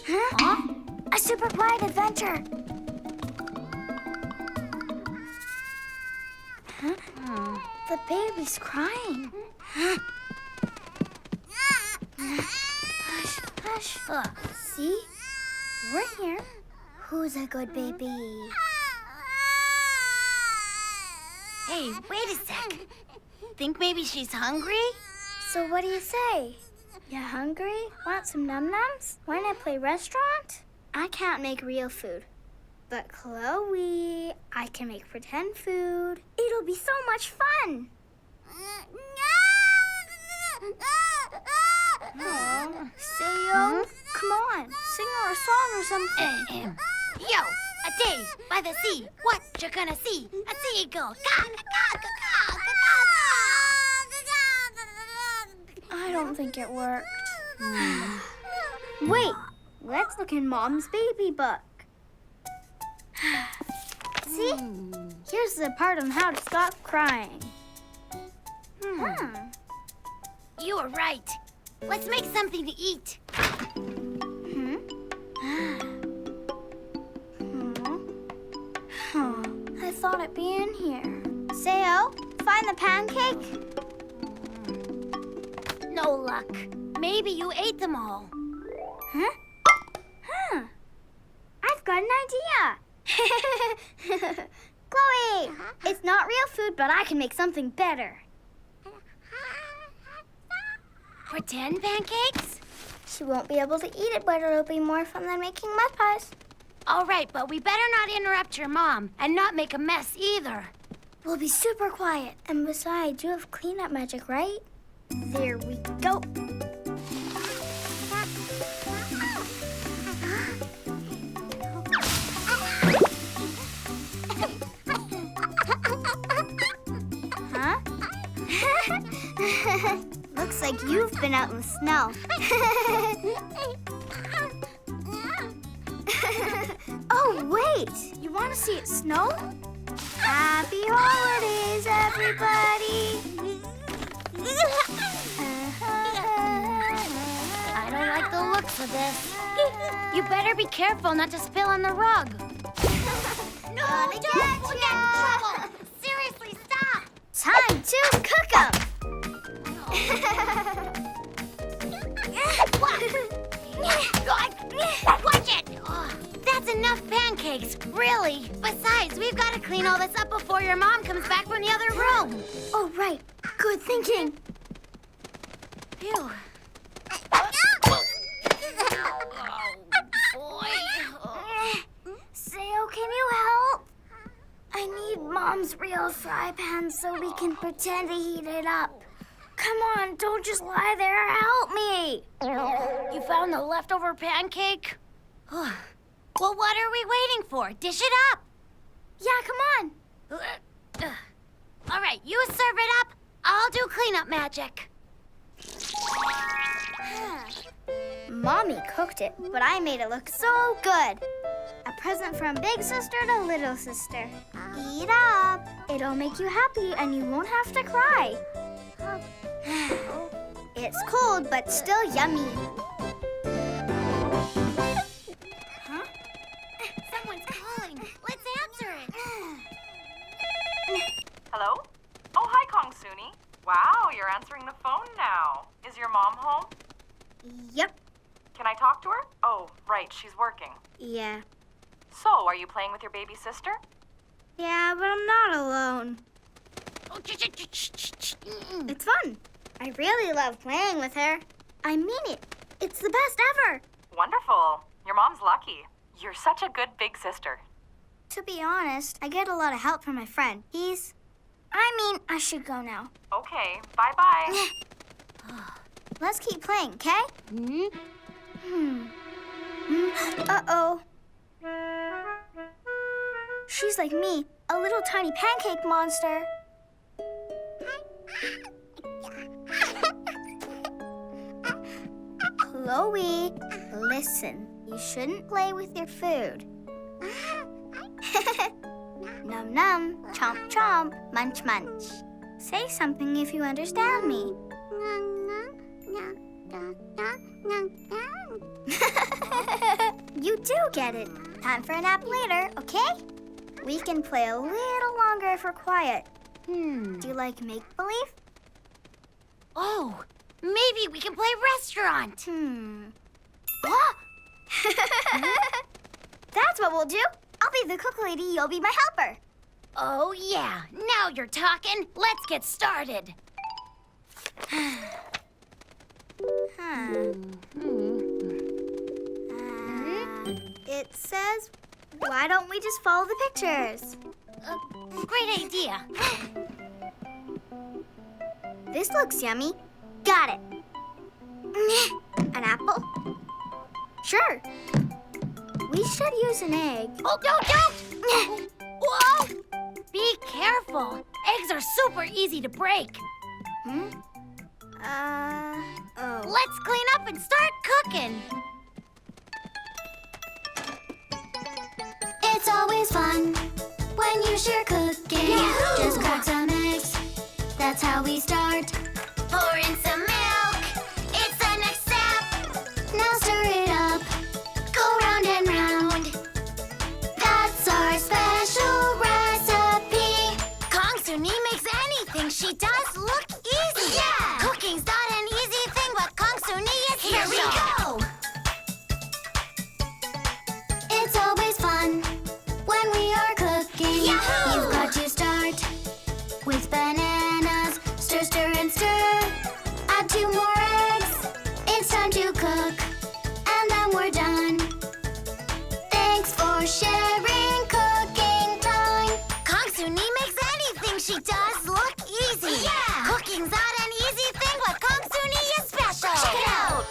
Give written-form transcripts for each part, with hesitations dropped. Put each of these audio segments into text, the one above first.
Huh? A super quiet adventure. Huh? The baby's crying. Hush, hush. See? We're here. Who's a good baby? Hey, wait a sec. Think maybe she's hungry? So what do you say? You hungry? Want some num-nums? Wanna play restaurant? I can't make real food. But Chloe, I can make pretend food. It'll be so much fun. Sayo, come on, sing her a song or something. Yo, a day by the sea. What you gonna see? A seagull. I don't think it worked. Wait, let's look in Mom's baby book. See? Here's the part on how to stop crying. You were right. Let's make something to eat. I thought it'd be in here. Sayo, find the pancake. No luck. Maybe you ate them all. I've got an idea. Chloe, it's not real food, but I can make something better. Pretend pancakes? She won't be able to eat it, but it'll be more fun than making mud pies. All right, but we better not interrupt your mom and not make a mess either. We'll be super quiet. And besides, you have cleanup magic, right? There we go. Huh? Looks like you've been out in the snow. Oh, wait! You want to see it snow? Happy holidays, everybody! I don't like the looks of this. You better be careful not to spill on the rug. No, don't get in trouble. Seriously, stop. Time to cook 'em! Watch it! That's enough pancakes, really. Besides, we've got to clean all this up before your mom comes back from the other room. Oh, right. Good thinking. Phew. Oh, boy. Sayo, can you help? I need Mom's real fry pan so we can pretend to heat it up. Come on, don't just lie there. Help me. You found the leftover pancake? Well, what are we waiting for? Dish it up. Yeah, come on. All right, you serve it up. I'll do cleanup magic. Mommy cooked it, but I made it look so good. A present from big sister to little sister. Eat up. It'll make you happy and you won't have to cry. It's cold, but still yummy. Huh? Someone's calling. Let's answer it. Hello? Oh, hi, Kongsuni. Wow, you're answering the phone now. Is your mom home? Yep. Can I talk to her? Oh, right, she's working. Yeah. So, are you playing with your baby sister? Yeah, but I'm not alone. Oh, It's fun. I really love playing with her. I mean it. It's the best ever. Wonderful. Your mom's lucky. You're such a good big sister. To be honest, I get a lot of help from my friend. I should go now. Okay, bye-bye. Let's keep playing, okay? Uh-oh. She's like me, a little tiny pancake monster. Chloe, listen. You shouldn't play with your food. Num num, chomp chomp, munch munch. Say something if you understand me. do get it. Time for a nap later, okay? We can play a little longer if we're quiet. Do you like make-believe? Oh, maybe we can play restaurant. That's what we'll do. I'll be the cook lady, you'll be my helper. Oh, yeah. Now you're talking. Let's get started. It says, why don't we just follow the pictures? Great idea. This looks yummy. Got it. An apple? Sure. We should use an egg. Oh, don't! Whoa! Be careful. Eggs are super easy to break. Let's clean up and start cooking. It's always fun when you share cooking. Yahoo! Just crack some eggs, that's how we start. Pour in some milk. It's the next step. Now stir it up, go round and round. That's our special recipe. Kongsuni makes anything she does look easy. Yeah! Cooking's not an easy thing, but Kongsuni is Here we special. go! It's always fun when we are cooking. Yahoo! You've got to start with bananas. Stir, stir, and stir. Add 2 more eggs. It's time to cook, and then we're done. Thanks for sharing cooking time. Kongsuni makes anything she does look easy. Yeah! Cooking's not an easy thing, but Kongsuni is special. Check it out.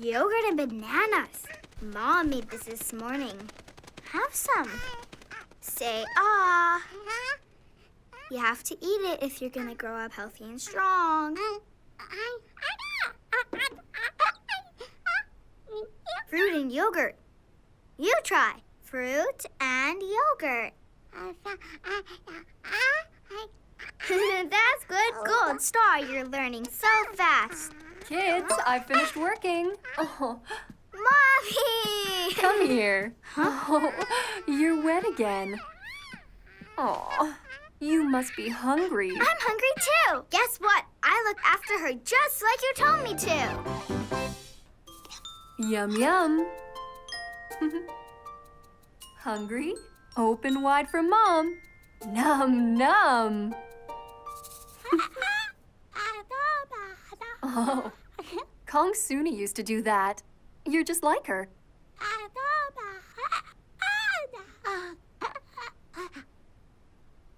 Yogurt and bananas. Mom made this morning. Have some. Say ah. You have to eat it if you're gonna grow up healthy and strong. Fruit and yogurt. You try. Fruit and yogurt. That's good. Gold star. You're learning so fast. Kids, I finished working. Oh, Mommy! come here. Oh, you're wet again. Oh, you must be hungry. I'm hungry too. Guess what? I look after her just like you told me to. Yum, yum. Hungry? Open wide for Mom. Num, num. Oh, Kongsuni used to do that. You're just like her.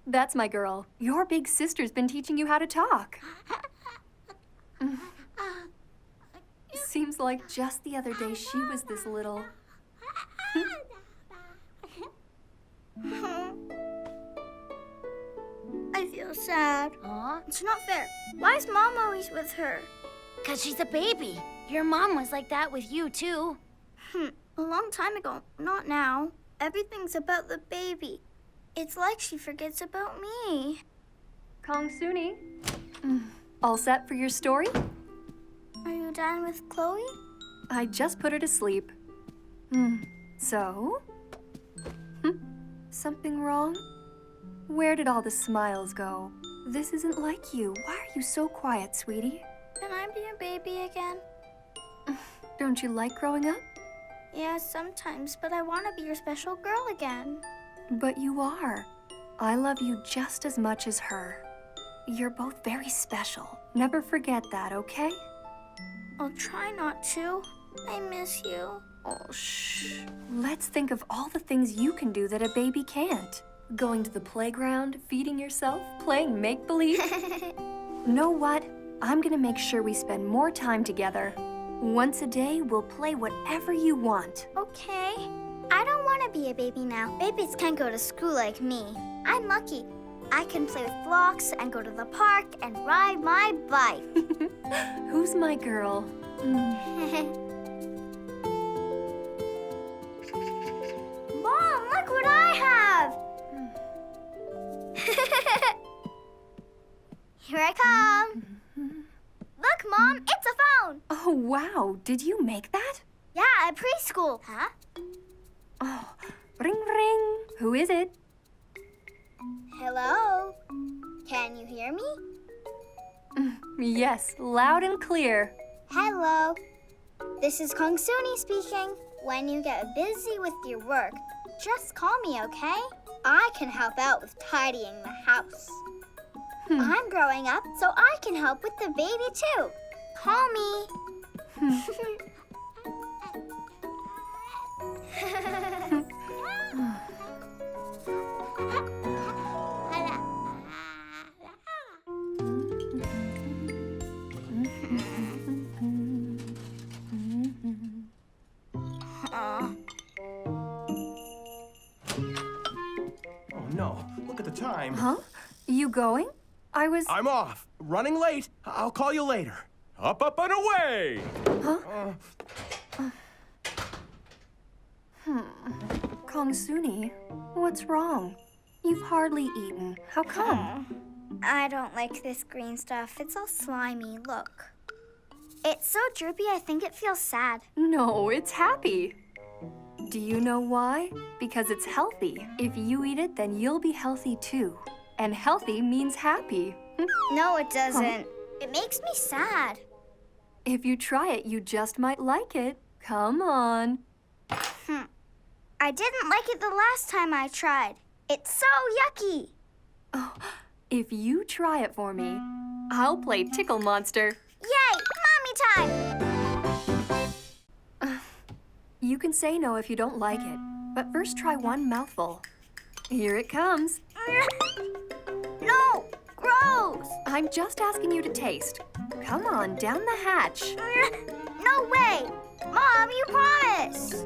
That's my girl. Your big sister's been teaching you how to talk. Seems like just the other day she was this little. I feel sad. Huh? It's not fair. Why is Mom always with her? 'Cause she's a baby. Your mom was like that with you, too. A long time ago. Not now. Everything's about the baby. It's like she forgets about me. Kongsuni. All set for your story? Are you done with Chloe? I just put her to sleep. So? Something wrong? Where did all the smiles go? This isn't like you. Why are you so quiet, sweetie? Can I be a baby again? Don't you like growing up? Yeah, sometimes, but I want to be your special girl again. But you are. I love you just as much as her. You're both very special. Never forget that, okay? I'll try not to. I miss you. Oh, shh. Let's think of all the things you can do that a baby can't. Going to the playground, feeding yourself, playing make-believe. Know what? I'm gonna make sure we spend more time together. Once a day, we'll play whatever you want. Okay. I don't want to be a baby now. Babies can't go to school like me. I'm lucky. I can play with blocks and go to the park and ride my bike. Who's my girl? Mom, look what I have! Here I come. Look, Mom, it's a phone. own. Oh, wow. Did you make that? Yeah, at preschool. Huh? Oh, ring, ring. Who is it? Hello? Can you hear me? Yes, loud and clear. Hello. This is Kongsuni speaking. When you get busy with your work, just call me, okay? I can help out with tidying the house. I'm growing up, so I can help with the baby too. Call me. Oh no, look at the time. Huh? You going? I'm off. Running late. I'll call you later. Up, up, and away! Kongsuni, what's wrong? You've hardly eaten. How come? I don't like this green stuff. It's all slimy. Look. It's so droopy, I think it feels sad. No, it's happy. Do you know why? Because it's healthy. If you eat it, then you'll be healthy too. And healthy means happy. No, it doesn't. It makes me sad. If you try it, you just might like it. Come on. I didn't like it the last time I tried. It's so yucky. Oh, if you try it for me, I'll play Tickle Monster. Yay! Mommy time! You can say no if you don't like it, but first try one mouthful. Here it comes. No! Gross! I'm just asking you to taste. Come on, down the hatch. No way! Mom, you promised!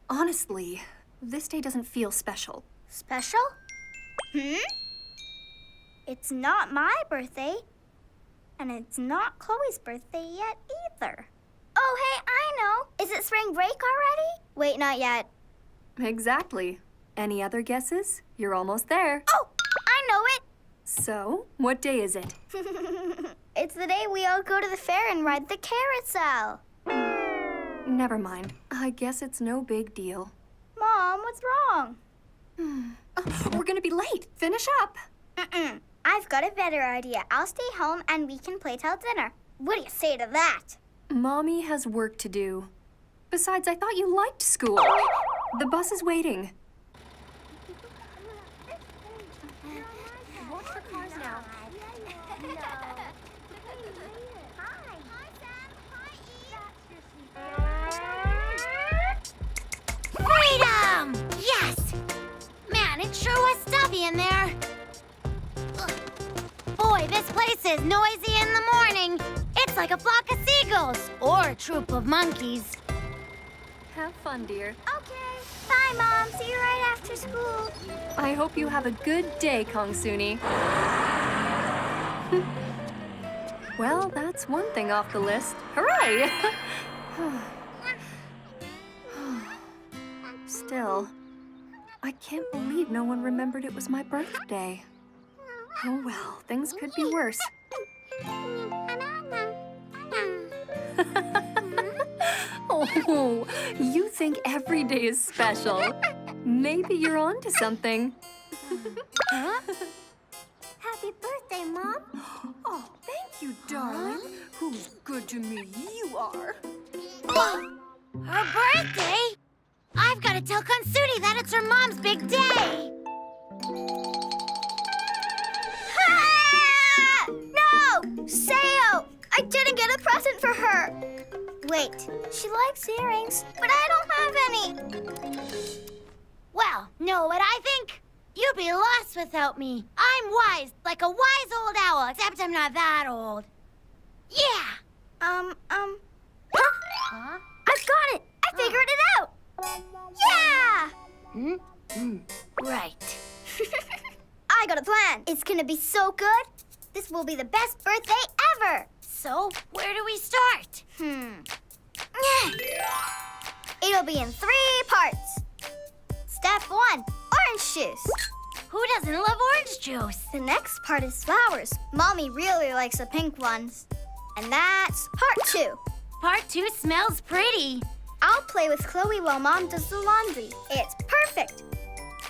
Honestly, this day doesn't feel special. Special? It's not my birthday. And it's not Chloe's birthday yet either. Oh, hey, I know. Is it spring break already? Wait, not yet. Exactly. Any other guesses? You're almost there. Oh, I know it. So, what day is it? It's the day we all go to the fair and ride the carousel. Never mind. I guess it's no big deal. Mom, what's wrong? We're gonna be late. Finish up. I've got a better idea. I'll stay home and we can play till dinner. What do you say to that? Mommy has work to do. Besides, I thought you liked school. The bus is waiting. Watch for cars now. Freedom! Yes! Man, it sure was stuffy in there. Ugh. Boy, this place is noisy in the morning. It's like a flock of seagulls or a troop of monkeys. Have fun, dear. Okay. Bye, Mom. See you right after school. I hope you have a good day, Kongsuni. Well, that's one thing off the list. Hooray! Still, I can't believe no one remembered it was my birthday. Oh well, things could be worse. Oh, you think every day is special. Maybe you're on to something. Happy birthday, Mom. Oh, thank you, darling. Who's good to me you are. Her birthday? I've got to tell Kongsuni that it's her mom's big day. Ah! No! Sayo! I didn't get a present for her. Wait, she likes earrings, but I don't have any. Well, know what I think? You'd be lost without me. I'm wise, like a wise old owl, except I'm not that old. Yeah! Huh? I've got it! I figured it out! Yeah! Right. I got a plan. It's gonna be so good. This will be the best birthday ever. So, where do we start? It'll be in 3 parts. Step 1, orange juice. Who doesn't love orange juice? The next part is flowers. Mommy really likes the pink ones. And that's part 2. Part 2 smells pretty. I'll play with Chloe while Mom does the laundry. It's perfect.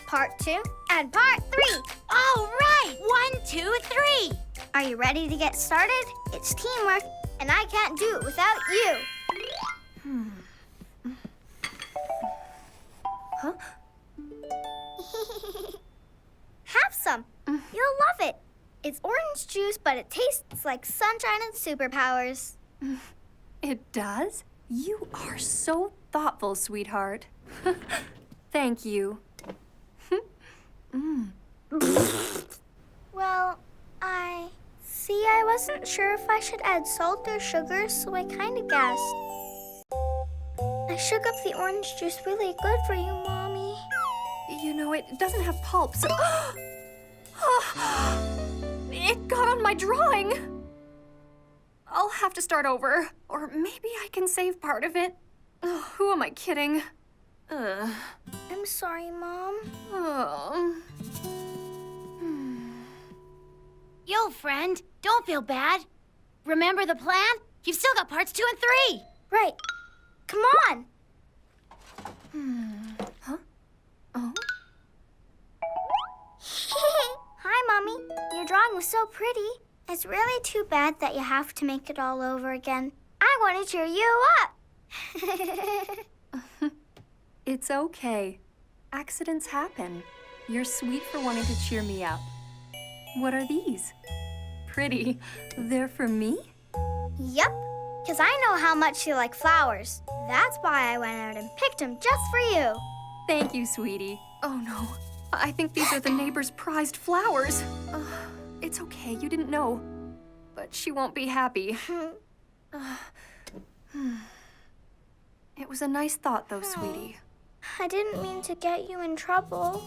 Part 2 and part 3. All right, 1, 2, 3. Are you ready to get started? It's teamwork, and I can't do it without you. Huh? Have some. You'll love it. It's orange juice, but it tastes like sunshine and superpowers. It does? You are so thoughtful, sweetheart. Thank you. Well, I wasn't sure if I should add salt or sugar, so I kind of guessed. I shook up the orange juice really good for you, Mommy. You know, it doesn't have pulp, so... It got on my drawing! I'll have to start over. Or maybe I can save part of it. Oh, who am I kidding? I'm sorry, Mom. Oh. Yo, friend, don't feel bad. Remember the plan? You've still got parts 2 and 3. Right. Come on. Huh? Oh? Hi, Mommy. Your drawing was so pretty. It's really too bad that you have to make it all over again. I want to cheer you up. It's okay. Accidents happen. You're sweet for wanting to cheer me up. What are these? Pretty. They're for me? Yep, because I know how much you like flowers. That's why I went out and picked them just for you. Thank you, sweetie. Oh, no. I think these are the neighbor's prized flowers. It's okay, you didn't know. But she won't be happy. It was a nice thought, though, sweetie. I didn't mean to get you in trouble.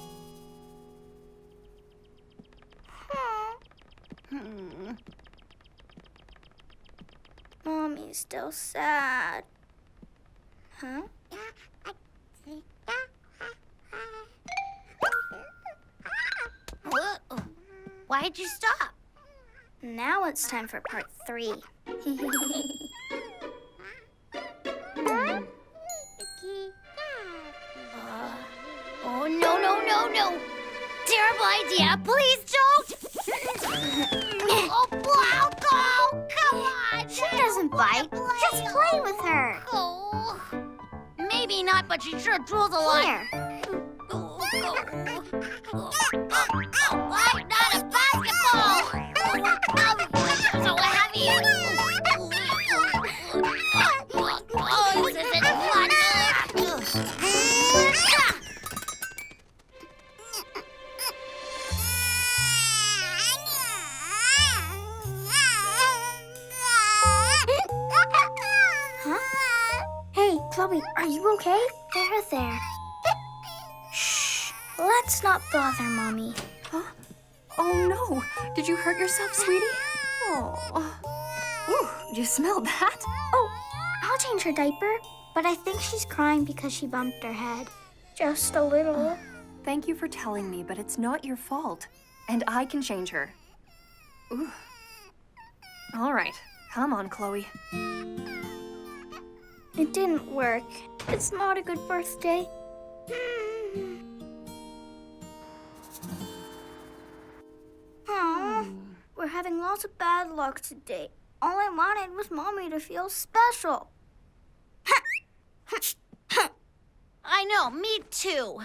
Mommy's still sad. Huh? Why'd you stop? Now it's time for part 3. Oh, no. Terrible idea. Please don't. Oh, Blanco, come on. She doesn't bite. Just play with her. Oh, maybe not, but she sure drools a lot. Here. I'm not a basketball. So heavy. Oh, this isn't fun. Hey, Chloe, are you okay? There. Shh. Let's not bother Mommy. Huh? Oh, no. Did you hurt yourself, sweetie? Oh. Ooh, you smelled that? Oh, I'll change her diaper, but I think she's crying because she bumped her head. Just a little. Thank you for telling me, but it's not your fault. And I can change her. Ooh. All right. Come on, Chloe. It didn't work. It's not a good birthday. Aw, we're having lots of bad luck today. All I wanted was Mommy to feel special. I know, me too.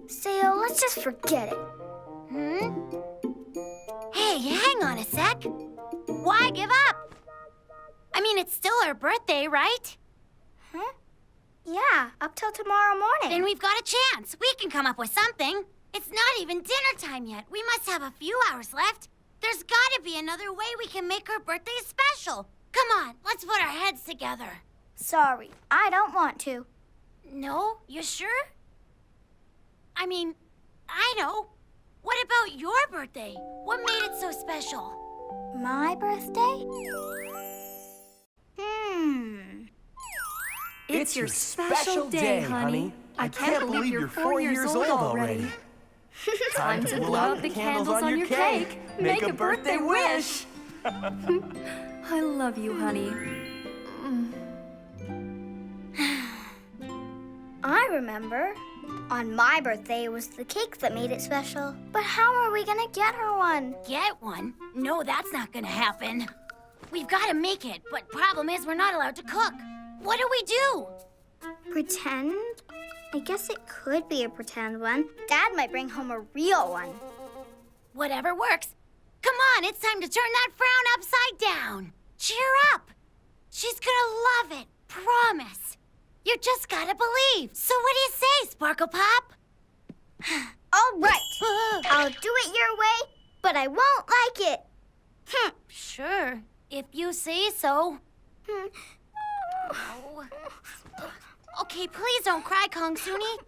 Sayo, let's just forget it. Hey, hang on a sec. Why give up? I mean, it's still her birthday, right? Huh? Yeah, up till tomorrow morning. Then we've got a chance. We can come up with something. It's not even dinner time yet. We must have a few hours left. There's gotta be another way we can make her birthday special. Come on, let's put our heads together. Sorry, I don't want to. No? You sure? I mean, I know. What about your birthday? What made it so special? My birthday? It's your special day, honey. I can't believe you're 4 years old already. Time to blow out the candles on your cake. Make a birthday wish. I love you, honey. I remember. On my birthday, it was the cake that made it special. But how are we gonna get her one? Get one? No, that's not gonna happen. We've got to make it, but problem is we're not allowed to cook. What do we do? Pretend? I guess it could be a pretend one. Dad might bring home a real one. Whatever works. Come on, it's time to turn that frown upside down. Cheer up. She's gonna love it, promise. You just gotta believe. So what do you say, Sparkle Pop? All right. I'll do it your way, but I won't like it. Sure, if you say so. Oh. Okay, please don't cry, Kongsuni.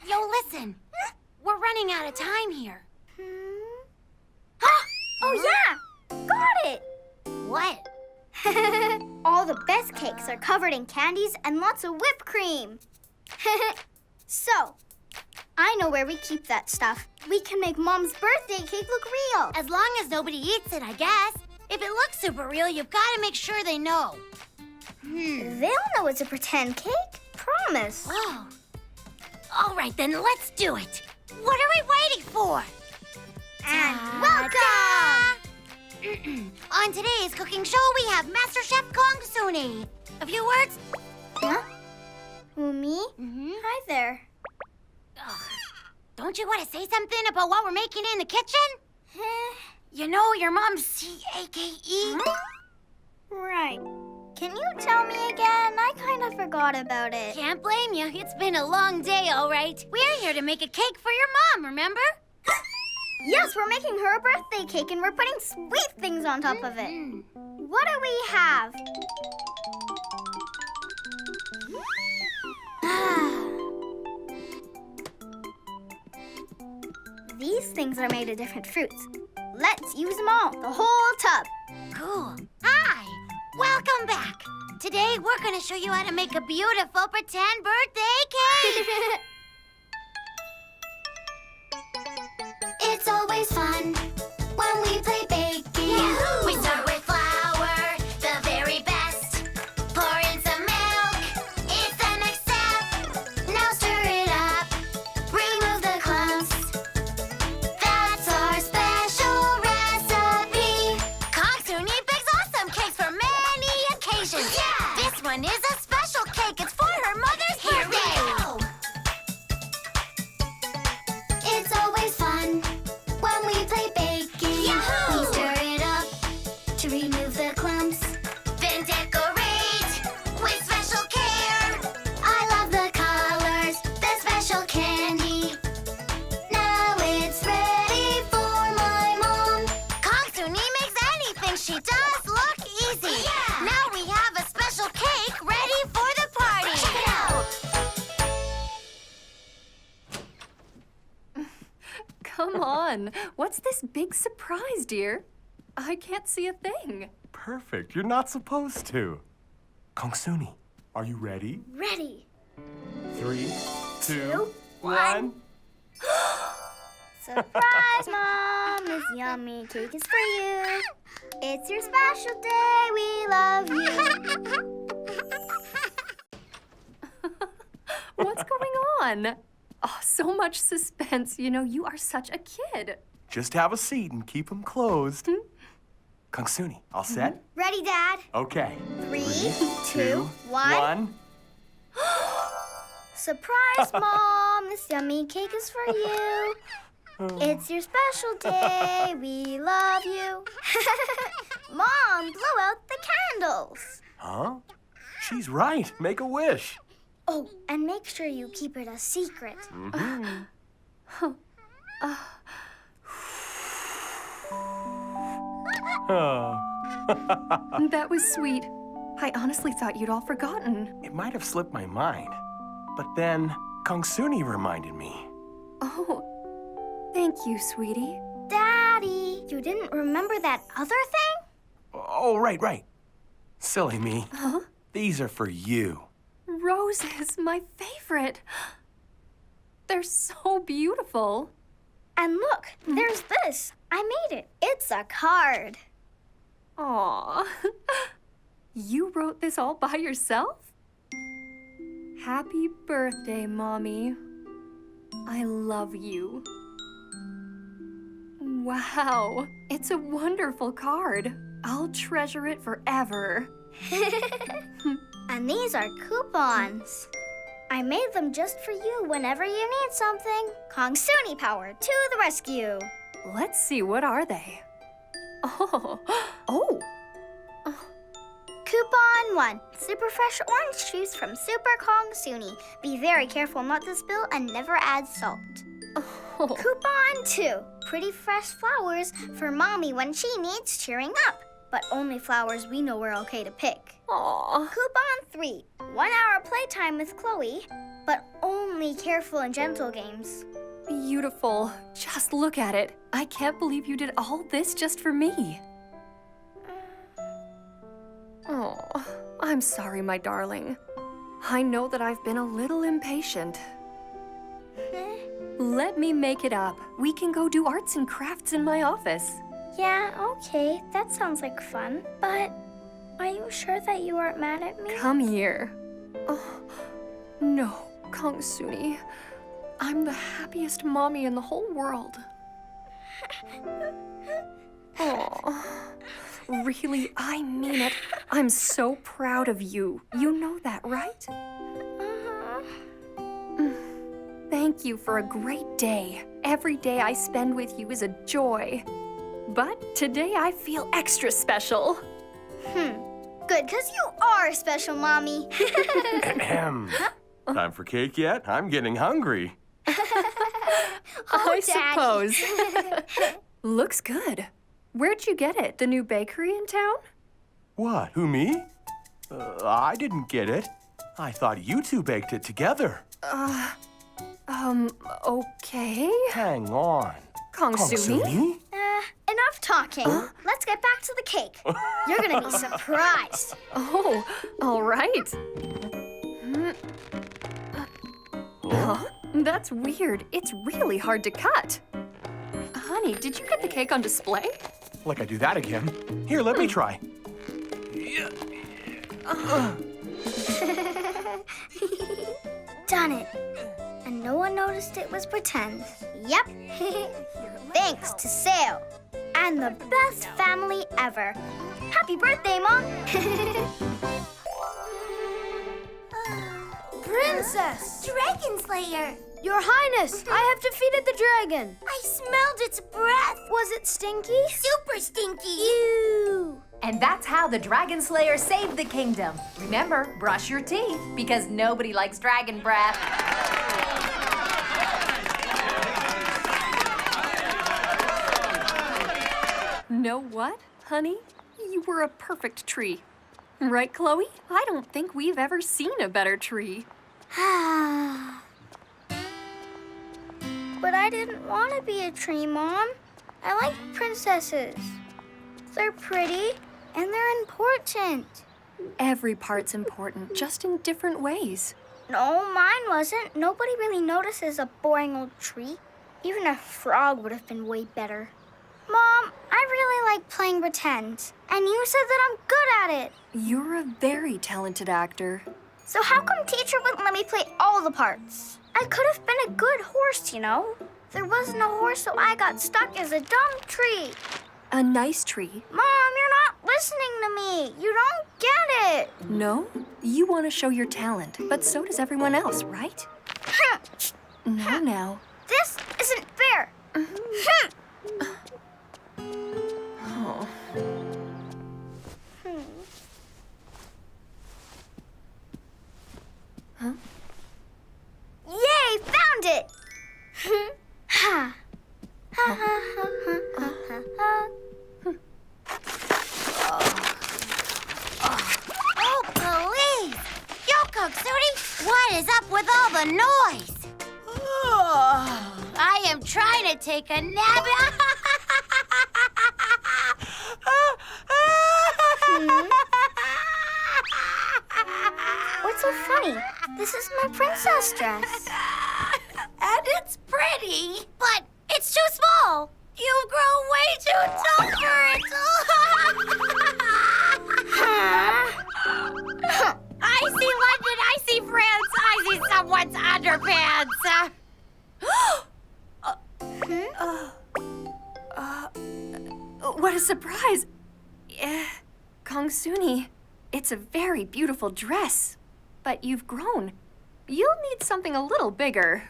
Yo, listen. We're running out of time here. Oh, yeah! Got it! What? All the best cakes are covered in candies and lots of whipped cream. So, I know where we keep that stuff. We can make Mom's birthday cake look real. As long as nobody eats it, I guess. If it looks super real, you've got to make sure they know. They'll know it's a pretend cake. Promise. Oh. All right, then let's do it. What are we waiting for? And welcome! On today's cooking show, we have Master Chef Kongsuni. A few words? Huh? Who, me? Hi there. Ugh. Don't you want to say something about what we're making in the kitchen? You know your mom's C-A-K-E? Right. Can you tell me again? I kind of forgot about it. Can't blame you. It's been a long day, all right. We're here to make a cake for your mom, remember? Yes, we're making her a birthday cake and we're putting sweet things on top of it. What do we have? These things are made of different fruits. Let's use them all, the whole tub. Cool. Hi. Welcome back. Today, we're going to show you how to make a beautiful pretend birthday cake. It's always fun when we play baking. Yahoo! We start with flour, the very best. Pour in some milk, it's the next step. Now stir it up, remove the clumps. That's our special recipe. Kongsuni bakes awesome cakes for many occasions. Yeah! This one is a special cake. It's for her mother's birthday. Go! It's always fun when we play baking. Yahoo! We stir it up to remove the clumps. Then decorate with special care. I love the colors, the special candy. Now it's ready for my mom. Kongsuni makes anything she does look easy. Yeah! Now we have a special cake ready for the party. Check it out. Come on. What's this big surprise, dear? I can't see a thing. Perfect. You're not supposed to. Kongsuni, are you ready? Ready. 3, 2, 1. Surprise, Mom! This yummy cake is for you. It's your special day. We love you. What's going on? Oh, so much suspense. You know, you are such a kid. Just have a seat and keep them closed. Kongsuni, all set? Ready, Dad? Okay. 3, 2, 1. Surprise, Mom! This yummy cake is for you. It's your special day. We love you. Mom, blow out the candles. Huh? She's right. Make a wish. Oh, and make sure you keep it a secret. That was sweet. I honestly thought you'd all forgotten. It might have slipped my mind. But then Kongsuni reminded me. Oh, thank you, sweetie. Daddy, you didn't remember that other thing? Oh, right. Silly me. Huh? These are for you. Roses, my favorite. They're so beautiful. And look, there's this. I made it. It's a card. Aw. You wrote this all by yourself? Happy birthday, Mommy. I love you. Wow, it's a wonderful card. I'll treasure it forever. And these are coupons. I made them just for you whenever you need something. Kongsuni power to the rescue. Let's see, what are they? Oh. Coupon 1. Super fresh orange juice from Super Kongsuni. Be very careful not to spill and never add salt. Oh. Coupon 2. Pretty fresh flowers for Mommy when she needs cheering up. But only flowers we know are okay to pick. Aw. Coupon 3. 1 hour playtime with Chloe, but only careful and gentle games. Beautiful. Just look at it. I can't believe you did all this just for me. Oh, I'm sorry, my darling. I know that I've been a little impatient. Let me make it up. We can go do arts and crafts in my office. Yeah, okay, that sounds like fun. But are you sure that you aren't mad at me? Come here. Oh, no, Kongsuni. I'm the happiest mommy in the whole world. Oh, really, I mean it. I'm so proud of you. You know that, right? Thank you for a great day. Every day I spend with you is a joy. But today I feel extra special. Good, because you are special, Mommy. Ahem. Time for cake yet? I'm getting hungry. I suppose. Looks good. Where'd you get it? The new bakery in town? What, who, me? I didn't get it. I thought you two baked it together. Okay. Hang on. Kongsuni? Enough talking. Let's get back to the cake. You're gonna be surprised. Oh, all right. Huh? That's weird. It's really hard to cut. Honey, did you get the cake on display? Like I do that again. Here, let me try. Done it. And no one noticed it was pretend. Yep. Thanks to Sale. And the best family ever. Happy birthday, Mom. Princess! Dragon Slayer! Your Highness, I have defeated the dragon. I smelled its breath! Was it stinky? Super stinky! Ew. And that's how the Dragon Slayer saved the kingdom. Remember, brush your teeth, because nobody likes dragon breath. Know what, honey? You were a perfect tree. Right, Chloe? I don't think we've ever seen a better tree. But I didn't want to be a tree, Mom. I like princesses. They're pretty and they're important. Every part's important, just in different ways. No, mine wasn't. Nobody really notices a boring old tree. Even a frog would have been way better. Mom, I really like playing pretend. And you said that I'm good at it. You're a very talented actor. So how come teacher wouldn't let me play all the parts? I could have been a good horse, you know. There wasn't a horse, so I got stuck as a dumb tree. A nice tree. Mom, you're not listening to me. You don't get it. No? You want to show your talent, but so does everyone else, right? No, now. This isn't fair. Oh. Huh? Yay, found it. Ha. Ha ha ha ha ha ha. Oh, please! Yo, Kongsuni, what is up with all the noise? Oh, I am trying to take a nap. What's so funny? This is my princess dress. And it's pretty, but it's too What a surprise! Kongsuni, it's a very beautiful dress, but you've grown. You'll need something a little bigger.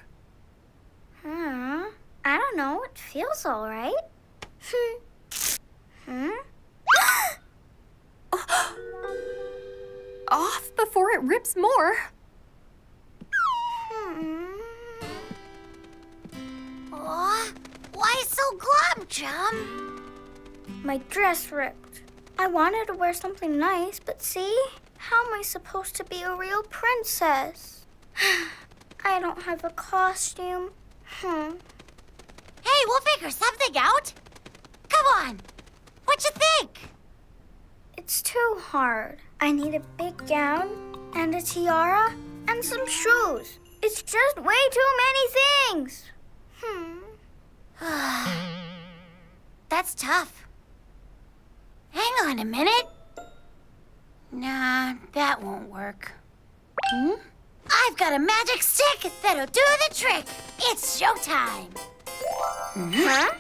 I don't know. It feels all right. Off before it rips more. Aw, why so glum, chum? My dress ripped. I wanted to wear something nice, but see? How am I supposed to be a real princess? I don't have a costume. Hey, we'll figure something out. Come on. What you think? It's too hard. I need a big gown and a tiara and some shoes. It's just way too many things. That's tough. Hang on a minute. Nah, that won't work. I've got a magic stick that'll do the trick. It's showtime. Huh?